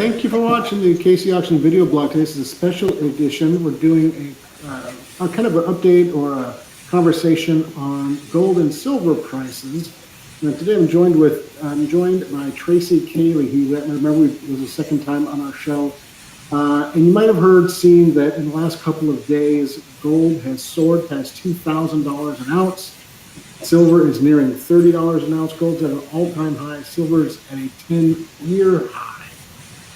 Thank you for watching the KC Auction video blog. This is a special edition. We're doing a kind of an update or a conversation on gold and silver prices. And today I'm joined by Tracey Kahle, who remember was the second time on our show. And you might have seen that in the last couple of days, gold has soared past $2,000 an ounce. Silver is nearing $30 an ounce. Gold's at an all-time high. Silver is at a 10-year high.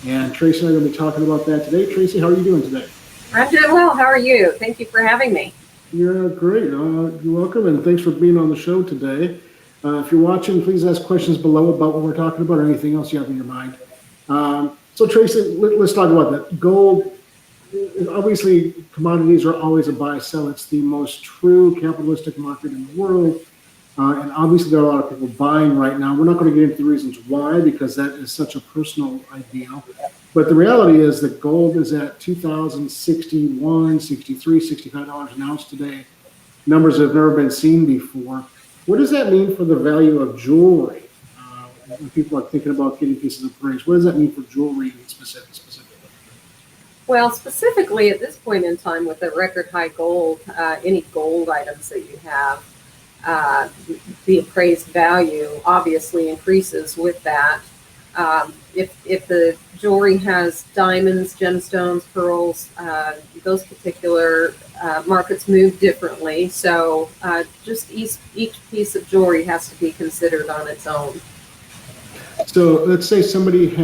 And Tracey and I are going to be talking about that today. Tracey, how are you doing today? I'm doing well. How are you? Thank you for having me. You're great. You're welcome, and thanks for being on the show today. If you're watching, please ask questions below about what we're talking about or anything else you have in your mind. So Tracey, let's talk about that. Gold, obviously, commodities are always a buy-sell. It's the most true capitalistic market in the world. And obviously, there are a lot of people buying right now. We're not going to get into the reasons why, because that is such a personal ideal. But the reality is that gold is at $2,061, $63, $65 an ounce today. Numbers that have never been seen before. What does that mean for the value of jewelry? When people are thinking about getting pieces of appraised, what does that mean for jewelry specifically? Well, specifically at this point in time, with the record high gold, any gold items that you have, the appraised value obviously increases with that. If the jewelry has diamonds, gemstones, pearls, those particular markets move differently. So just each piece of jewelry has to be considered on its own. So let's say somebody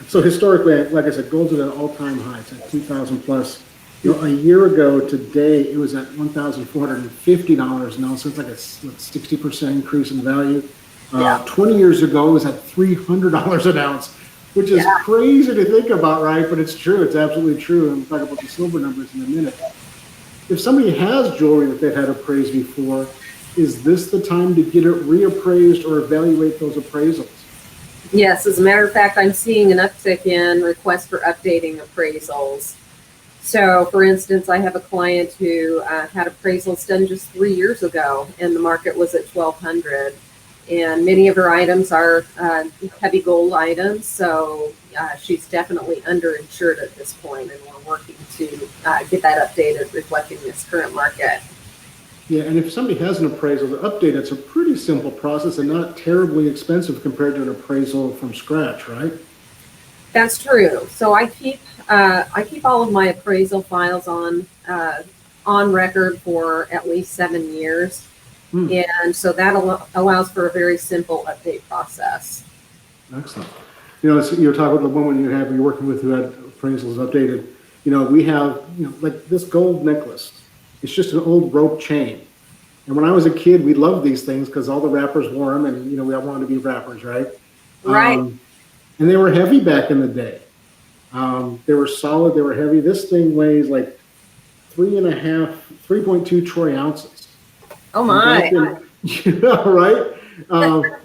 so historically, like I said, gold's at an all-time high. It's at 2,000 plus. A year ago today, it was at $1,450 an ounce. So it's like a 60% increase in value. 20 years ago, it was at $300 an ounce, which is crazy to think about, right? But it's true. It's absolutely true. And we'll talk about the silver numbers in a minute. If somebody has jewelry that they've had appraised before, is this the time to get it reappraised or evaluate those appraisals? Yes, as a matter of fact, I'm seeing an uptick in requests for updating appraisals. So, for instance, I have a client who had appraisals done just 3 years ago, and the market was at $1,200. And many of her items are heavy gold items, so she's definitely underinsured at this point, and we're working to get that updated, reflecting this current market. Yeah, and if somebody has an appraisal to update, it's a pretty simple process and not terribly expensive compared to an appraisal from scratch, right? That's true. So I keep all of my appraisal files on record for at least 7 years. And so that allows for a very simple update process. Excellent. You're talking about the woman you're working with who had appraisals updated. We have, like this gold necklace. It's just an old rope chain. And when I was a kid, we loved these things because all the rappers wore them, and we all wanted to be rappers, right? Right. And they were heavy back in the day. They were solid. They were heavy. This thing weighs like 3.2 troy ounces. Oh my! Right?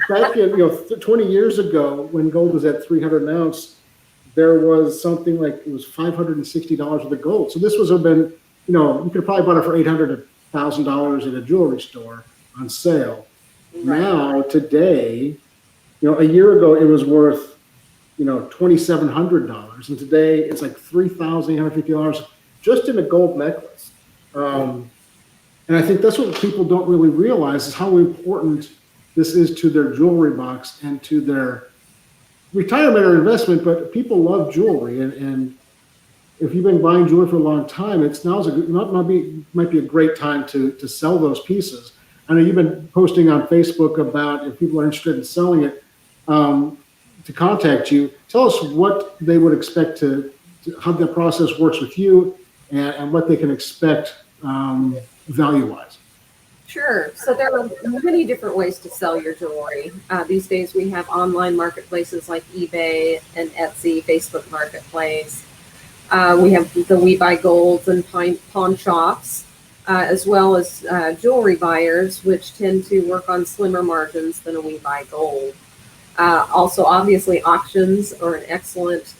Back in 20 years ago, when gold was at 300 an ounce, there was something like it was $560 worth of gold. So this have been, you could have probably bought it for $800 to $1,000 at a jewelry store on sale. Right. Now today, a year ago it was worth $2,700, and today it's like $3,850 just in a gold necklace. And I think that's what people don't really realize is how important this is to their jewelry box and to their retirement or investment. But people love jewelry, and if you've been buying jewelry for a long time, might be a great time to sell those pieces. I know you've been posting on Facebook about if people are interested in selling it, to contact you. Tell us what they would expect how the process works with you and what they can expect value-wise. Sure. So there are many different ways to sell your jewelry. These days we have online marketplaces like eBay and Etsy, Facebook Marketplace. We have the We Buy Golds and pawn shops, as well as jewelry buyers, which tend to work on slimmer margins than a We Buy Gold. Also, obviously, auctions are an excellent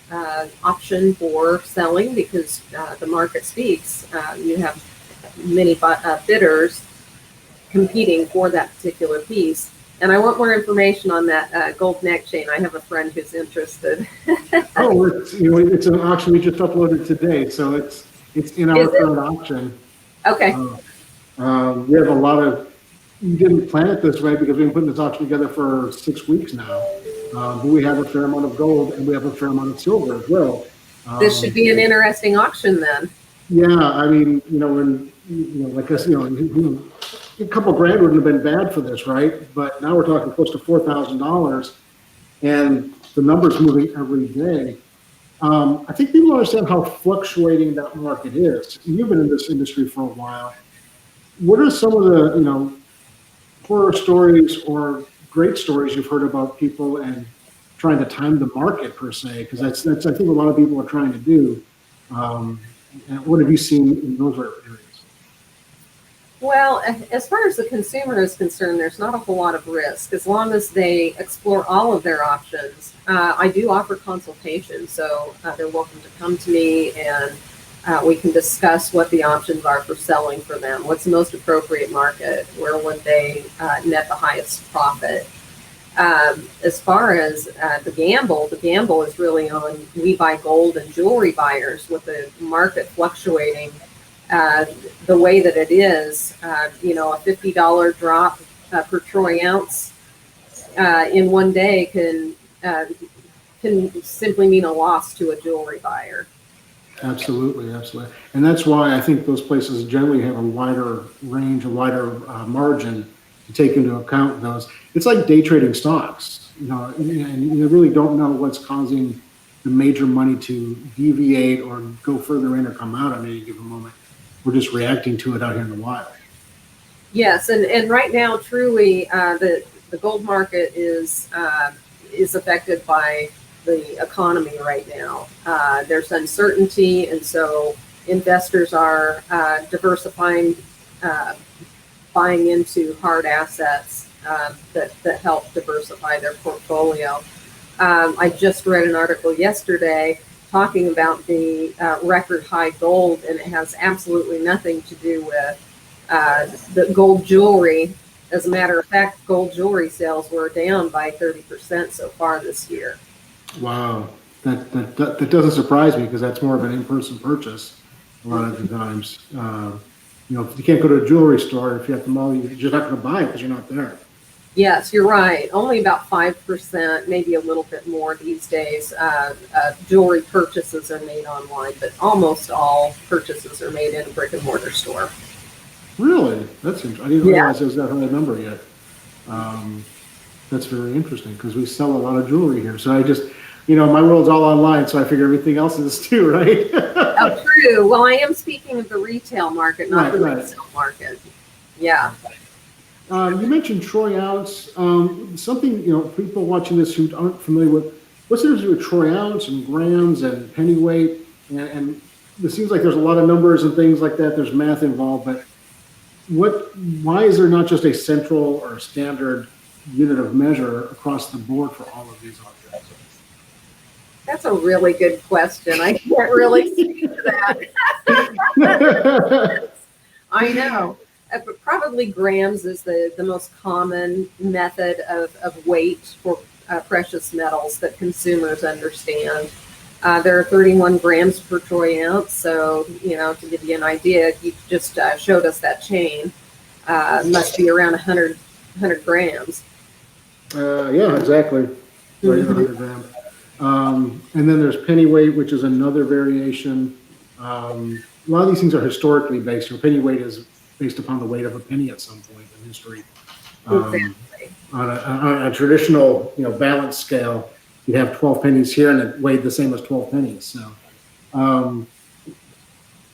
option for selling because the market speaks. You have many bidders competing for that particular piece. And I want more information on that gold neck chain. I have a friend who's interested. Oh, it's an auction we just uploaded today, so it's in our current auction. Okay. We have a lot of. We didn't plan it this way because we've been putting this auction together for 6 weeks now. But we have a fair amount of gold and we have a fair amount of silver as well. This should be an interesting auction then. Yeah, I mean, like I said, a couple grand wouldn't have been bad for this, right? But now we're talking close to $4,000, and the numbers moving every day. I think people understand how fluctuating that market is. You've been in this industry for a while. What are some of the, horror stories or great stories you've heard about people and trying to time the market per se? Because that's I think a lot of people are trying to do. And what have you seen in those areas? Well, as far as the consumer is concerned, there's not a whole lot of risk as long as they explore all of their options. I do offer consultation, so they're welcome to come to me and we can discuss what the options are for selling for them. What's the most appropriate market? Where would they net the highest profit? As far as the gamble is really on we buy gold and jewelry buyers with the market fluctuating the way that it is. A $50 drop per troy ounce in one day can simply mean a loss to a jewelry buyer. Absolutely. And that's why I think those places generally have a wider range, a wider margin to take into account those. It's like day trading stocks, and you really don't know what's causing the major money to deviate or go further in or come out at any given moment. We're just reacting to it out here in the wild. Yes, and right now, truly, the gold market is affected by the economy right now. There's uncertainty, and so investors are diversifying, buying into hard assets that help diversify their portfolio. I just read an article yesterday talking about the record high gold, and it has absolutely nothing to do with the gold jewelry. As a matter of fact, gold jewelry sales were down by 30% so far this year. Wow, that doesn't surprise me because that's more of an in-person purchase a lot of the times. If you can't go to a jewelry store, if you're at the mall, you're just not going to buy it because you're not there. Yes, you're right. Only about 5%, maybe a little bit more these days. Jewelry purchases are made online, but almost all purchases are made in a brick and mortar store. Really? That's interesting. I didn't realize there was that high number yet. That's very interesting because we sell a lot of jewelry here. So I just, my world's all online, so I figure everything else is too, right? Oh, true. Well, I am speaking of the retail market, not the resale market. Yeah. You mentioned troy ounce. Something, people watching this who aren't familiar with, what's the difference between troy ounce and grams and pennyweight? And it seems like there's a lot of numbers and things like that. There's math involved, but why is there not just a central or standard unit of measure across the board for all of these objects? That's a really good question. I can't really speak to that. I know. But probably grams is the most common method of weight for precious metals that consumers understand. There are 31 grams per troy ounce. So, to give you an idea, you just showed us that chain. Must be around 100 grams. Yeah, exactly. Right, 100 grams. And then there's pennyweight, which is another variation. A lot of these things are historically based. Pennyweight is based upon the weight of a penny at some point in history. Exactly. On a traditional, balance scale, you'd have 12 pennies here, and it weighed the same as 12 pennies. So, and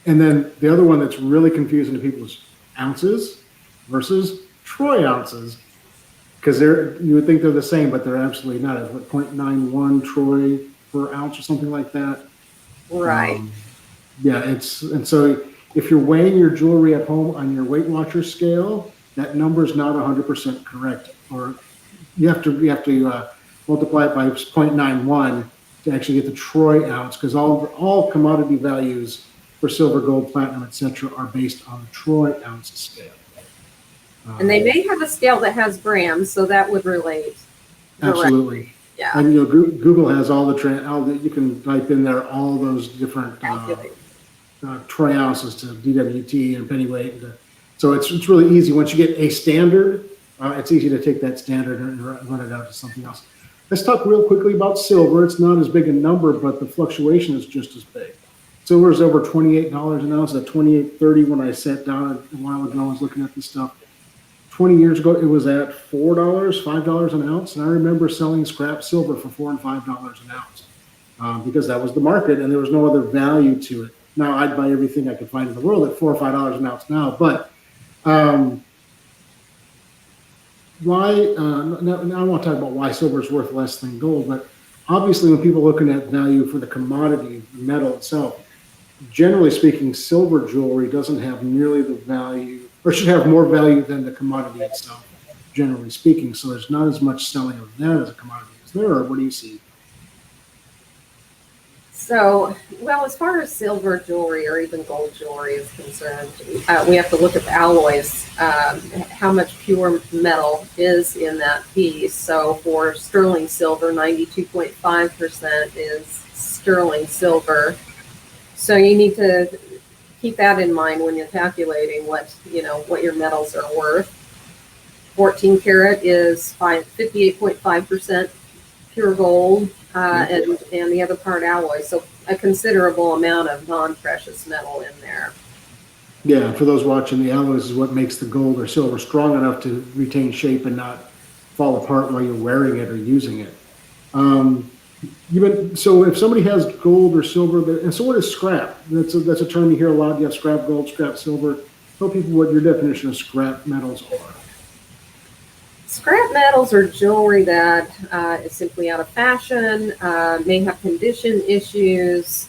then the other one that's really confusing to people is ounces versus troy ounces. Because you would think they're the same, but they're absolutely not. It's 0.91 troy per ounce or something like that. Right. And so if you're weighing your jewelry at home on your Weight Watcher scale, that number is not 100% correct, or you have to multiply it by 0.91 to actually get the troy ounce, because all commodity values for silver, gold, platinum, etc., are based on the troy ounce scale. And they may have a scale that has grams, so that would relate. Absolutely. Yeah. And Google has all the you can type in there all those different troy ounces to DWT and pennyweight. So it's really easy. Once you get a standard, it's easy to take that standard and run it out to something else. Let's talk real quickly about silver. It's not as big a number, but the fluctuation is just as big. Silver is over $28 an ounce at $28.30 when I sat down a while ago and was looking at this stuff. 20 years ago, it was at $4, $5 an ounce. And I remember selling scrap silver for $4 and $5 an ounce because that was the market and there was no other value to it. Now I'd buy everything I could find in the world at $4 or $5 an ounce now. But why, now I want to talk about why silver is worth less than gold. But obviously when people are looking at value for the commodity, the metal itself, generally speaking, silver jewelry doesn't have nearly the value, or should have more value than the commodity itself, generally speaking. So there's not as much selling of that as a commodity as there are. What do you see? So, well, as far as silver jewelry or even gold jewelry is concerned, we have to look at the alloys, how much pure metal is in that piece. So for sterling silver, 92.5% is sterling silver. So you need to keep that in mind when you're calculating what your metals are worth. 14 karat is 58.5% pure gold, and the other part alloy. So a considerable amount of non-precious metal in there. Yeah, for those watching, the alloys is what makes the gold or silver strong enough to retain shape and not fall apart while you're wearing it or using it. So if somebody has gold or silver, and so what is scrap? That's a term you hear a lot. You have scrap gold, scrap silver. Tell people what your definition of scrap metals are. Scrap metals are jewelry that is simply out of fashion, may have condition issues,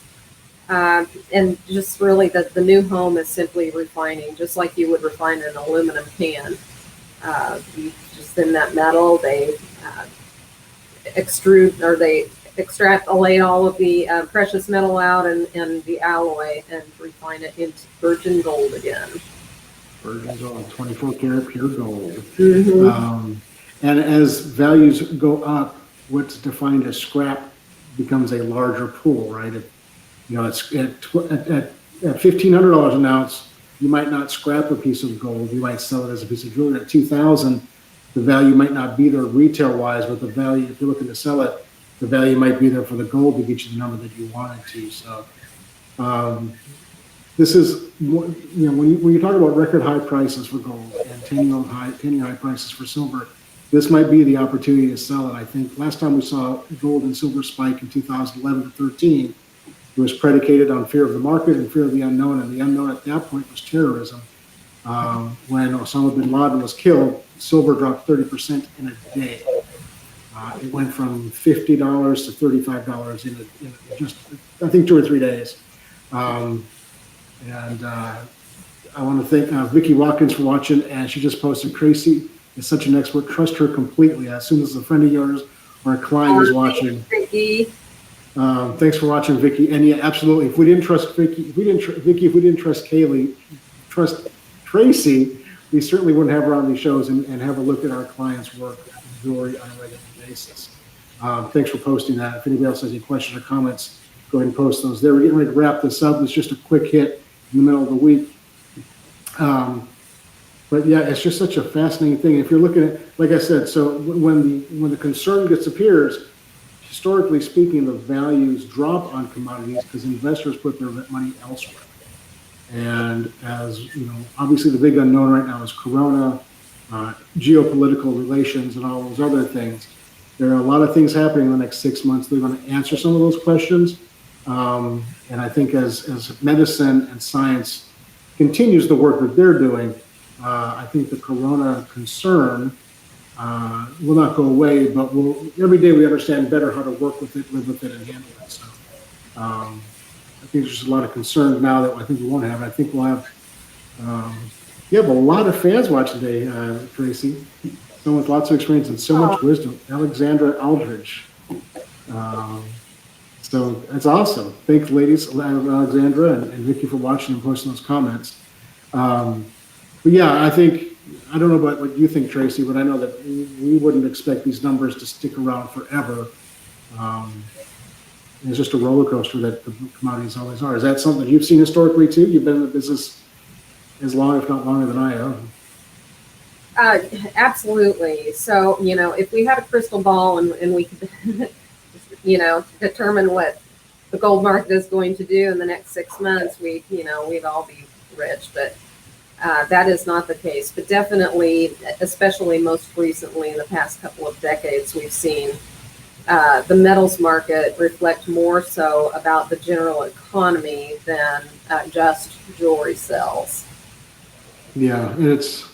and just really the new home is simply refining, just like you would refine an aluminum can. You just thin that metal, they extrapolate all of the precious metal out and the alloy and refine it into virgin gold again. Virgin gold, 24 karat pure gold. Mm-hmm. And as values go up, what's defined as scrap becomes a larger pool, right? It's at $1,500 an ounce, you might not scrap a piece of gold. You might sell it as a piece of jewelry. At $2,000, the value might not be there retail-wise, but the value, if you're looking to sell it, the value might be there for the gold to get you the number that you wanted to. So this is, when you talk about record high prices for gold and 10-year high prices for silver, this might be the opportunity to sell it. I think last time we saw gold and silver spike in 2011 to 13, it was predicated on fear of the market and fear of the unknown. And the unknown at that point was terrorism. When Osama bin Laden was killed, silver dropped 30% in a day. It went from $50 to $35 in just, I think, 2 or 3 days. I want to thank Vicki Watkins for watching, and she just posted, Tracey is such an expert, trust her completely. As soon as a friend of yours or a client is watching. Vicki. Thanks for watching, Vicki. And yeah, absolutely. If we didn't trust Vicki, if we didn't trust Kahle, trust Tracey, we certainly wouldn't have her on these shows and have a look at our clients' work and jewelry on a regular basis. Thanks for posting that. If anybody else has any questions or comments, go ahead and post those there. We're getting ready to wrap this up. It's just a quick hit in the middle of the week. But yeah, it's just such a fascinating thing. If you're looking at, like I said, so when the concern disappears, historically speaking, the values drop on commodities because investors put their money elsewhere. And as you know, obviously the big unknown right now is Corona, geopolitical relations, and all those other things. There are a lot of things happening in the next 6 months. They're going to answer some of those questions. And I think as medicine and science continues the work that they're doing, I think the Corona concern will not go away, but every day we understand better how to work with it, live with it, and handle it. So I think there's a lot of concerns now that I think we won't have. I think we'll have, you have a lot of fans watching today, Tracey. Someone with lots of experience and so much wisdom. Alexandra Aldridge. So that's awesome. Thanks, ladies, Alexandra and Vicki for watching and posting those comments. But yeah, I think I don't know about what you think, Tracy, but I know that we wouldn't expect these numbers to stick around forever. It's just a roller coaster that the commodities always are. Is that something that you've seen historically too? You've been in the business as long, if not longer than I have. Absolutely. So, if we had a crystal ball and we could, determine what the gold market is going to do in the next 6 months, we'd all be rich. But that is not the case. But definitely, especially most recently in the past couple of decades, we've seen the metals market reflect more so about the general economy than just jewelry sales. Yeah, and it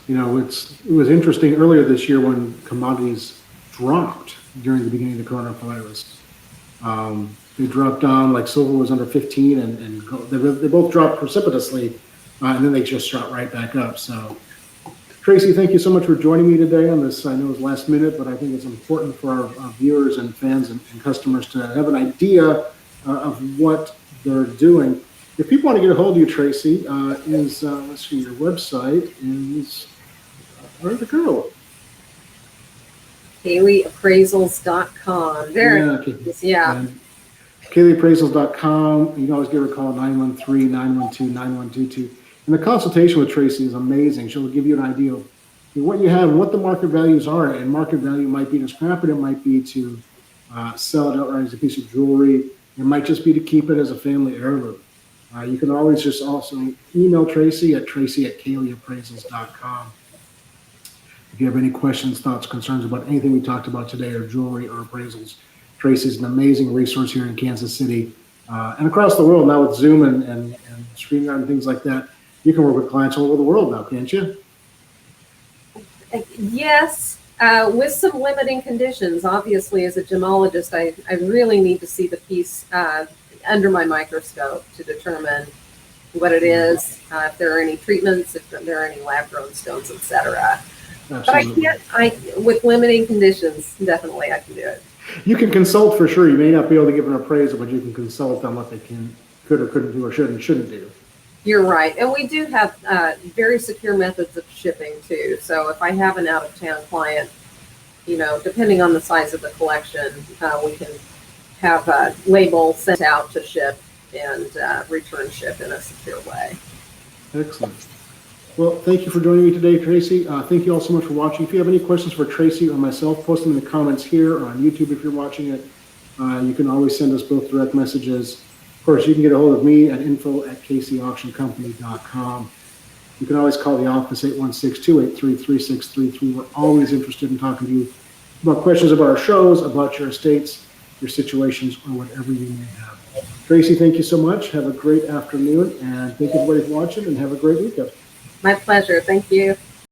was interesting earlier this year when commodities dropped during the beginning of the coronavirus. They dropped down, like silver was under 15, and they both dropped precipitously, and then they just shot right back up. So, Tracy, thank you so much for joining me today on this. I know it's last minute, but I think it's important for our viewers and fans and customers to have an idea of what they're doing. If people want to get a hold of you, Tracy, let's see, your website is, where'd it go? KahleAppraisals.com. There. Yeah. KahleAppraisals.com. You can always give her a call at 913-912-9122. And the consultation with Tracy is amazing. She'll give you an idea of what you have and what the market values are. And market value might be to scrap it. It might be to sell it outright as a piece of jewelry. It might just be to keep it as a family heirloom. You can always just also email Tracy at KahleAppraisals.com. If you have any questions, thoughts, concerns about anything we talked about today, or jewelry or appraisals, Tracy's an amazing resource here in Kansas City and across the world now with Zoom and StreamYard and things like that. You can work with clients all over the world now, can't you? Yes, with some limiting conditions. Obviously, as a gemologist, I really need to see the piece under my microscope to determine what it is, if there are any treatments, if there are any lab-grown stones, etc. But I can't, with limiting conditions, definitely I can do it. You can consult for sure. You may not be able to give an appraisal, but you can consult on what they could or couldn't do or should and shouldn't do. You're right. And we do have very secure methods of shipping too. So if I have an out-of-town client, depending on the size of the collection, we can have a label sent out to ship and return ship in a secure way. Excellent. Well, thank you for joining me today, Tracy. Thank you all so much for watching. If you have any questions for Tracy or myself, post them in the comments here or on YouTube if you're watching it. You can always send us both direct messages. Of course, you can get a hold of me at info@kcauctioncompany.com. You can always call the office, 816-283-3633. We're always interested in talking to you about questions about our shows, about your estates, your situations, or whatever you may have. Tracy, thank you so much. Have a great afternoon, and thank you everybody for watching, and have a great weekend. My pleasure. Thank you.